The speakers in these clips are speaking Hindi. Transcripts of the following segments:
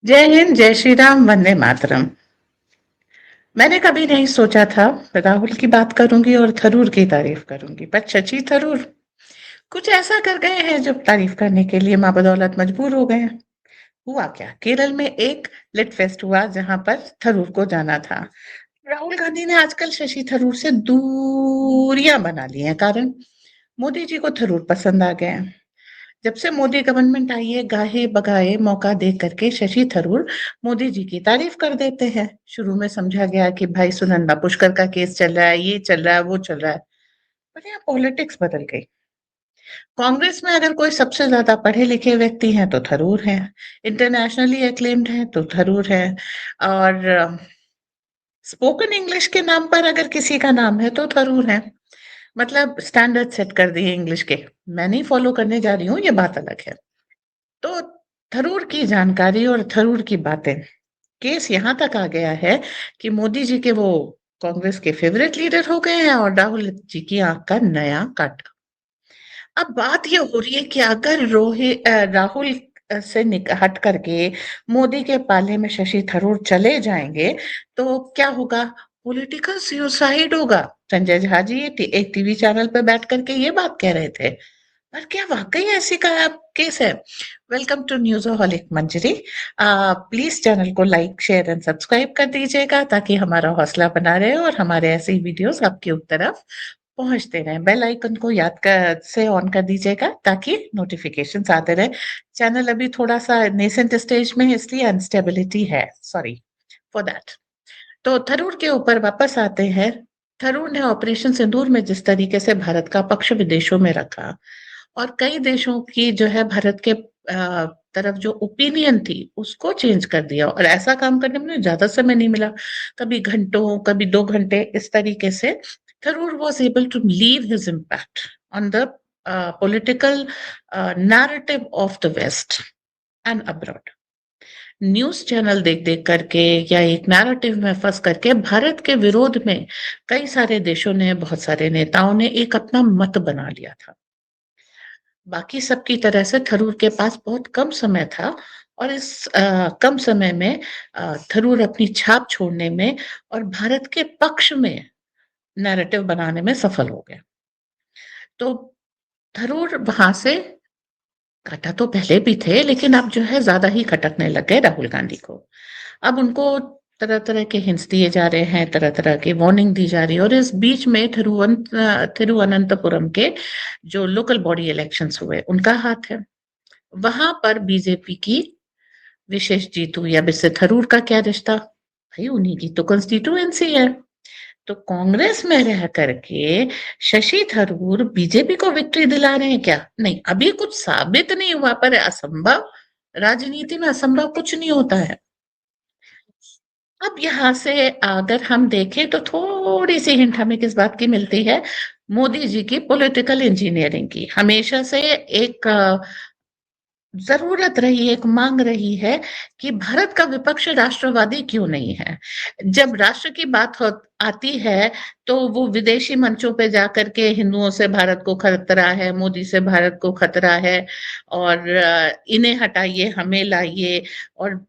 जय हिंद, जय श्री राम, वंदे मातरम। मैंने कभी नहीं सोचा था राहुल की बात करूंगी और थरूर की तारीफ करूंगी, पर शशि थरूर कुछ ऐसा कर गए हैं जो तारीफ करने के लिए माँ बदौलत मजबूर हो गए हैं। हुआ क्या, केरल में एक लिट फेस्ट हुआ जहां पर थरूर को जाना था। राहुल गांधी ने आजकल शशि थरूर से दूरियां बना ली हैं, कारण मोदी जी को थरूर पसंद आ गए हैं। जब से मोदी गवर्नमेंट आई है, गाहे बगाए मौका दे करके शशि थरूर मोदी जी की तारीफ कर देते हैं। शुरू में समझा गया कि भाई सुनंदा पुष्कर का केस चल रहा है, ये चल रहा है, वो चल रहा है, पर यहाँ पॉलिटिक्स बदल गई। कांग्रेस में अगर कोई सबसे ज्यादा पढ़े लिखे व्यक्ति हैं तो थरूर हैं, इंटरनेशनली एक्लेम्ड हैं तो थरूर हैं, और स्पोकन इंग्लिश के नाम पर अगर किसी का नाम है तो थरूर है। मतलब स्टैंडर्ड सेट कर दिए इंग्लिश के। मैं नहीं फॉलो करने जा रही हूँ, ये बात अलग है। तो थरूर की जानकारी और थरूर की बातें, केस यहाँ तक आ गया है कि मोदी जी के वो कांग्रेस के फेवरेट लीडर हो गए हैं और राहुल जी की आंख का नया काटा। अब बात ये हो रही है कि अगर राहुल से हट करके मोदी के पाले में शशि थरूर चले जाएंगे तो क्या होगा? पॉलिटिकल सुसाइड होगा। संजय झा जी एक टीवी चैनल पे बैठ करके ये बात कह रहे थे, पर क्या वाकई ऐसी का केस है? Welcome to Newsholic Manjari. Please channel को लाइक शेयर एंड सब्सक्राइब कर दीजिएगा ताकि हमारा हौसला बना रहे और हमारे ऐसे ही वीडियोस आपकी तरफ पहुंचते रहें। बेल आइकन को याद कर से ऑन कर दीजिएगा ताकि नोटिफिकेशंस आते रहे। चैनल अभी थोड़ा सा नेसेंट स्टेज में है, इसलिए अनस्टेबिलिटी है, सॉरी फॉर दैट। तो थरूर के ऊपर वापस आते हैं। थरूर ने ऑपरेशन सिंदूर में जिस तरीके से भारत का पक्ष विदेशों में रखा और कई देशों की जो है भारत के तरफ जो ओपिनियन थी उसको चेंज कर दिया, और ऐसा काम करने में ज्यादा समय नहीं मिला, कभी घंटों कभी 2 घंटे, इस तरीके से Tharoor was able to leave his impact on the political narrative of the west and abroad. News channel देख देख करके या एक नैरेटिव में फंस करके भारत के विरोध में कई सारे देशों ने, बहुत सारे नेताओं ने एक अपना मत बना लिया था। बाकी सबकी तरह से थरूर के पास बहुत कम समय था और इस कम समय में थरूर अपनी छाप छोड़ने में और भारत के पक्ष में नैरेटिव बनाने में सफल हो गए। तो थरूर वहां से कटा तो पहले भी थे, लेकिन अब जो है ज्यादा ही खटकने लग गए राहुल गांधी को। अब उनको तरह तरह के हिंट्स दिए जा रहे हैं, तरह तरह की वार्निंग दी जा रही है, और इस बीच में तिरुवनंतपुरम के जो लोकल बॉडी इलेक्शंस हुए उनका हाथ है। वहां पर बीजेपी की विशेष जीत हुई। अब इससे थरूर का क्या रिश्ता? भाई उन्हीं की तो कंस्टिट्यूएंसी है। तो कांग्रेस में रह करके शशि थरूर बीजेपी को विक्ट्री दिला रहे हैं क्या? नहीं, अभी कुछ साबित नहीं हुआ, पर असंभव, राजनीति में असंभव कुछ नहीं होता है। अब यहाँ से अगर हम देखें तो थोड़ी सी हिंट हमें किस बात की मिलती है? मोदी जी की पॉलिटिकल इंजीनियरिंग की। हमेशा से एक जरूरत रही, एक मांग रही है कि भारत का विपक्ष राष्ट्रवादी क्यों नहीं है। जब राष्ट्र की बात आती है तो वो विदेशी मंचों पे जाकर के हिंदुओं से भारत को खतरा है, मोदी से भारत को खतरा है, और इन्हें हटाइए हमें लाइए, और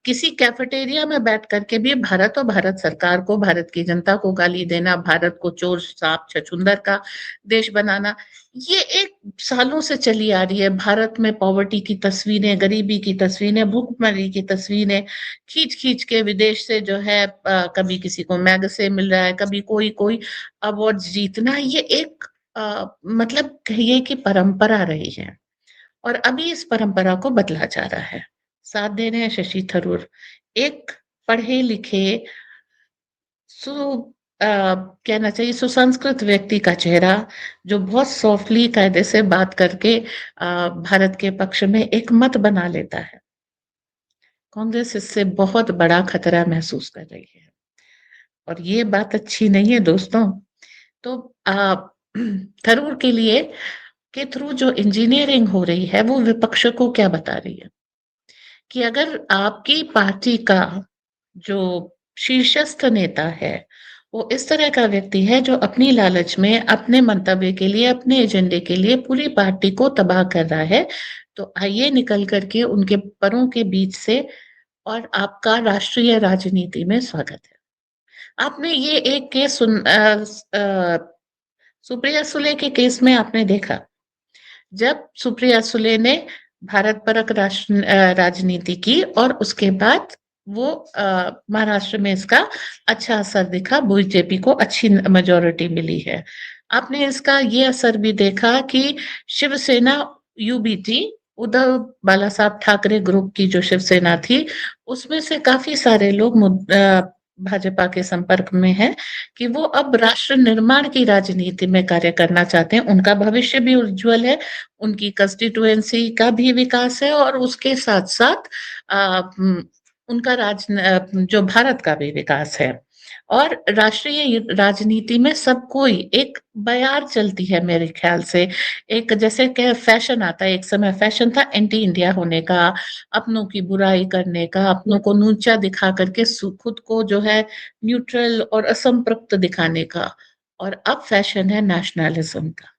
किसी कैफेटेरिया में बैठ करके भी भारत और भारत सरकार को, भारत की जनता को गाली देना, भारत को चोर सांप छछूंदर का देश बनाना, ये एक सालों से चली आ रही है। भारत में पॉवर्टी की तस्वीरें, गरीबी की तस्वीरें, भूखमरी की तस्वीरें खींच खींच के विदेश से जो है कभी किसी को मैगसेसे मिल रहा है, कभी कोई कोई अवार्ड जीतना, ये एक मतलब कहिए कि परंपरा रही है, और अभी इस परंपरा को बदला जा रहा है। साथ दे रहे हैं शशि थरूर, एक पढ़े लिखे सु कहना चाहिए सुसंस्कृत व्यक्ति का चेहरा, जो बहुत सॉफ्टली कायदे से बात करके भारत के पक्ष में एक मत बना लेता है। कांग्रेस इससे बहुत बड़ा खतरा महसूस कर रही है और ये बात अच्छी नहीं है दोस्तों। तो थरूर के लिए के थ्रू जो इंजीनियरिंग हो रही है वो विपक्ष को क्या बता रही है कि अगर आपकी पार्टी का जो शीर्षस्थ नेता है वो इस तरह का व्यक्ति है जो अपनी लालच में, अपने मंतव्य के लिए, अपने एजेंडे के लिए पूरी पार्टी को तबाह कर रहा है, तो आइए निकल करके उनके परों के बीच से और आपका राष्ट्रीय राजनीति में स्वागत है। आपने ये एक केस सुप्रिया सुले के केस में आपने देखा, जब सुप्रिया सुले ने भारत परक राजनीति की और उसके बाद वो महाराष्ट्र में इसका अच्छा असर दिखा, बीजेपी को अच्छी मेजॉरिटी मिली है। आपने इसका ये असर भी देखा कि शिवसेना यूबीटी, उद्धव बाला साहब ठाकरे ग्रुप की जो शिवसेना थी, उसमें से काफी सारे लोग भाजपा के संपर्क में हैं कि वो अब राष्ट्र निर्माण की राजनीति में कार्य करना चाहते हैं। उनका भविष्य भी उज्जवल है, उनकी कंस्टिट्यूएंसी का भी विकास है और उसके साथ-साथ उनका जो भारत का भी विकास है। और राष्ट्रीय राजनीति में सब कोई एक बयार चलती है मेरे ख्याल से। एक जैसे कि फैशन आता है, एक समय फैशन था एंटी इंडिया होने का, अपनों की बुराई करने का, अपनों को नीचा दिखा करके खुद को जो है न्यूट्रल और असंपृक्त दिखाने का। और अब फैशन है नेशनलिज्म का।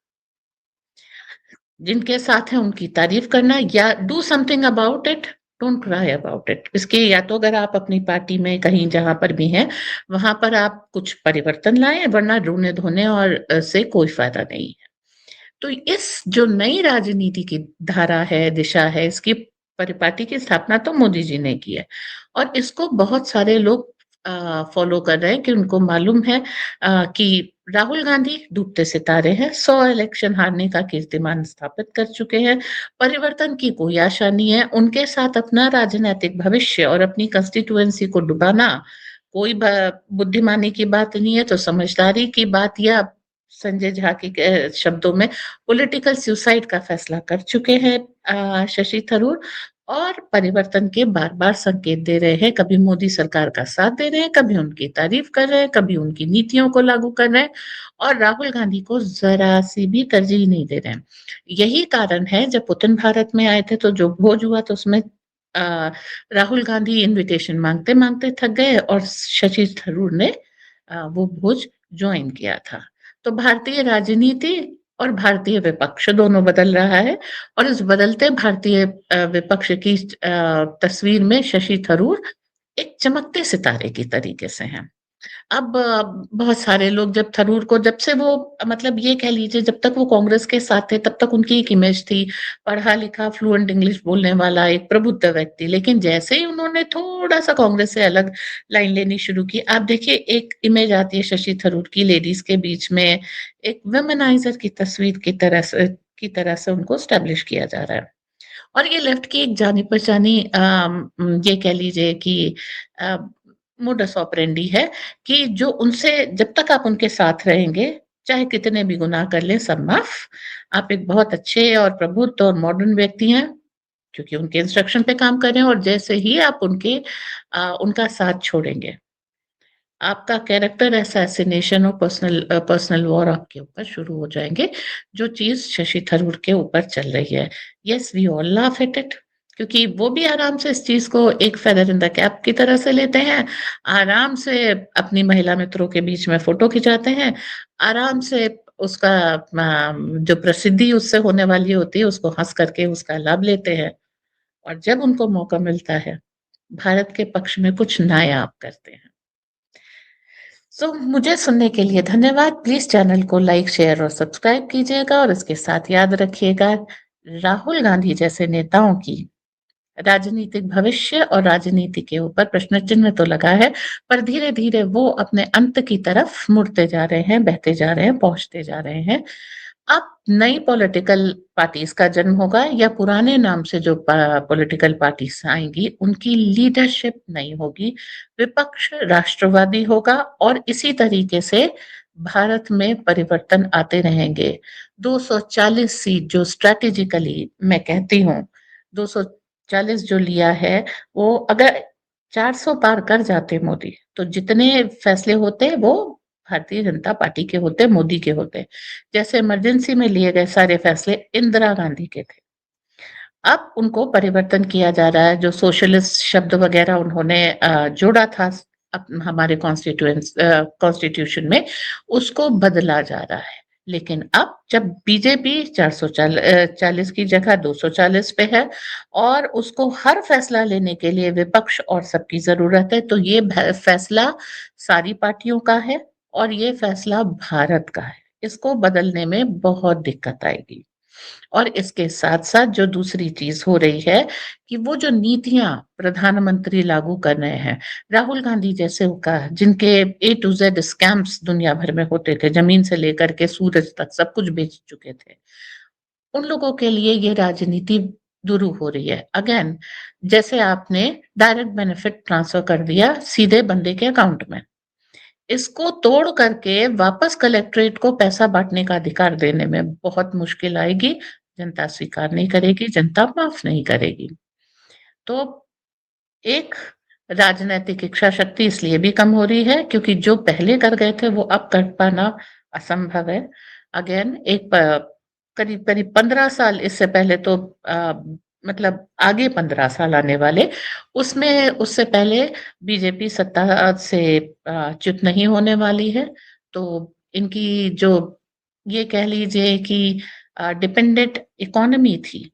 जिनके साथ है उनकी तारीफ करना या do something about it, don't cry about it. इसके या तो अगर आप अपनी पार्टी में कहीं जहां पर भी हैं वहां पर आप कुछ परिवर्तन लाएं, वरना रोने धोने और से कोई फायदा नहीं है। तो इस जो नई राजनीति की धारा है, दिशा है, इसकी परिपाटी की स्थापना तो मोदी जी ने की है और इसको बहुत सारे लोग फॉलो कर रहे हैं कि उनको मालूम है कि राहुल गांधी डूबते सितारे हैं, 100 इलेक्शन हारने का कीर्तिमान स्थापित कर चुके हैं, परिवर्तन की कोई आशा नहीं है, उनके साथ अपना राजनीतिक भविष्य और अपनी कंस्टिट्यूएंसी को डुबाना कोई बुद्धिमानी की बात नहीं है, तो समझदारी की बात, या संजय झा के शब्दों में पॉलिटिकल सुसाइड का फैसला कर चुके हैं शशि थरूर और परिवर्तन के बार-बार संकेत दे रहे हैं। कभी मोदी सरकार का साथ दे रहे हैं, कभी उनकी तारीफ कर रहे हैं, कभी उनकी नीतियों को लागू कर रहे हैं और राहुल गांधी को ज़रा-सी भी तरजीह नहीं दे रहे हैं। यही कारण है जब पुतिन भारत में आए थे तो जो भोज हुआ तो उसमें राहुल गांधी इन्विटेशन माँगते-माँगते थक गए और शशि थरूर ने वो भोज जॉइन किया था। तो भारतीय राजनीति और भारतीय विपक्ष दोनों बदल रहा है और इस बदलते भारतीय विपक्ष की तस्वीर में शशि थरूर एक चमकते सितारे की तरीके से हैं। अब बहुत सारे लोग जब थरूर को, जब से वो मतलब ये कह लीजिए जब तक वो कांग्रेस के साथ थे तब तक उनकी एक इमेज थी, पढ़ा-लिखा फ्लुएंट इंग्लिश बोलने वाला एक प्रबुद्ध व्यक्ति। लेकिन जैसे ही उन्होंने थोड़ा-सा कांग्रेस से अलग लाइन लेनी शुरू की, आप देखिए एक इमेज आती है शशि थरूर की लेडीज़ के बीच में, एक वुमेनाइज़र की तस्वीर की तरह से उनको एस्टेब्लिश किया जा रहा है। और ये लेफ्ट की एक जानी-पहचानी ये कह लीजिए कि अ, मोडस ऑपरेंडी है कि जो उनसे जब तक आप उनके साथ रहेंगे, चाहे कितने भी गुनाह कर लें, सब माफ़। आप एक बहुत अच्छे और प्रबुद्ध और मॉडर्न व्यक्ति हैं, क्योंकि उनके इंस्ट्रक्शन पे काम कर रहे हैं और जैसे ही आप उनका साथ छोड़ेंगे, आपका कैरेक्टर असैसिनेशन और पर्सनल वॉर आपके ऊपर शुरू हो जाएँगे, जो चीज़ शशि थरूर के ऊपर चल रही है। Yes, we all laugh at it, क्योंकि वो भी आराम से इस चीज़ को एक फेदर इन द कैप की तरह से लेते हैं, आराम से अपनी महिला मित्रों के बीच में फ़ोटो खिंचाते हैं, आराम से उसका जो प्रसिद्धि उससे होने वाली होती है, उसको हँस करके उसका लाभ लेते हैं और जब उनको मौका मिलता है, भारत के पक्ष में कुछ नायाब करते हैं। मुझे सुनने के लिए धन्यवाद। प्लीज़ चैनल को लाइक, शेयर और सब्सक्राइब कीजिएगा और इसके साथ याद रखिएगा, राहुल गांधी जैसे नेताओं की राजनीतिक भविष्य और राजनीति के ऊपर प्रश्न चिन्ह तो लगा है, पर धीरे-धीरे वो अपने अंत की तरफ मुड़ते जा रहे हैं, बहते जा रहे हैं, पहुँचते जा रहे हैं। अब नई पॉलिटिकल पार्टीज़ का जन्म होगा या पुराने नाम से जो पॉलिटिकल पार्टीज़ आएँगी, उनकी लीडरशिप नहीं होगी, विपक्ष राष्ट्रवादी होगा और इसी तरीके से भारत में परिवर्तन आते रहेंगे। 240 सीट जो स्ट्रैटेजिकली मैं कहती हूँ, 240 जो लिया है, वो अगर 400 पार कर जाते मोदी, तो जितने फैसले होते वो भारतीय जनता पार्टी के होते, मोदी के होते। जैसे इमरजेंसी में लिए गए सारे फैसले इंदिरा गांधी के थे। अब उनको परिवर्तन किया जा रहा है, जो सोशलिस्ट शब्द वगैरह उन्होंने जोड़ा था हमारे कॉन्स्टिट्यूशन में, उसको बदला जा रहा है। लेकिन अब जब बीजेपी 440 की जगह 240 पे है और उसको हर फैसला लेने के लिए विपक्ष और सबकी जरूरत है, तो ये फैसला सारी पार्टियों का है और ये फैसला भारत का है। इसको बदलने में बहुत दिक्कत आएगी। और इसके साथ-साथ जो दूसरी चीज़ हो रही है कि वो जो नीतियाँ प्रधानमंत्री लागू कर रहे हैं, राहुल गांधी जैसे का जिनके ए टू ज़ेड स्कैम्स दुनिया भर में होते थे, ज़मीन से लेकर के सूरज तक सब कुछ बेच चुके थे। उन लोगों के लिए ये राजनीति शुरू हो रही है। अगेन जैसे आपने डायरेक्ट बेनिफिट ट्रांसफर कर दिया सीधे बंदे के अकाउंट में। इसको तोड़ करके वापस कलेक्ट्रेट को पैसा बाँटने का अधिकार देने में बहुत मुश्किल आएगी, जनता स्वीकार नहीं करेगी, जनता माफ़ नहीं करेगी। तो एक राजनैतिक इच्छा शक्ति इसलिए भी कम हो रही है क्योंकि जो पहले कर गए थे वो अब कर पाना असंभव है। अगेन एक करीब-करीब 15 साल इससे पहले तो मतलब आगे 15 साल आने वाले, उसमें उससे पहले बीजेपी सत्ता से च्युत नहीं होने वाली है। तो इनकी जो ये कह लीजिए कि डिपेंडेंट इकोनॉमी थी,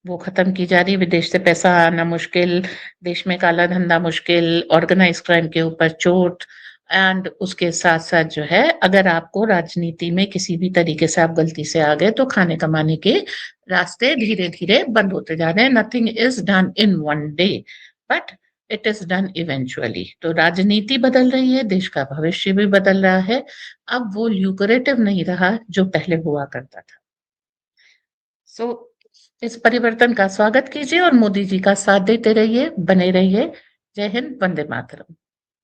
वो खत्म की जा रही, विदेश से पैसा आना मुश्किल, देश में काला धंधा मुश्किल, ऑर्गेनाइज्ड क्राइम के ऊपर चोट एंड उसके साथ-साथ जो है अगर आपको राजनीति में किसी भी तरीके से आप गलती से आ गए तो खाने कमाने के रास्ते धीरे-धीरे बंद होते जा रहे हैं। Nothing is done in one day but it is done eventually. तो राजनीति बदल रही है, देश का भविष्य भी बदल रहा है। अब वो ल्यूक्रेटिव नहीं रहा जो पहले हुआ करता था। सो इस परिवर्तन का स्वागत कीजिए और मोदी जी का साथ देते रहिए, बने रहिए। जय हिंद, वंदे मातरम।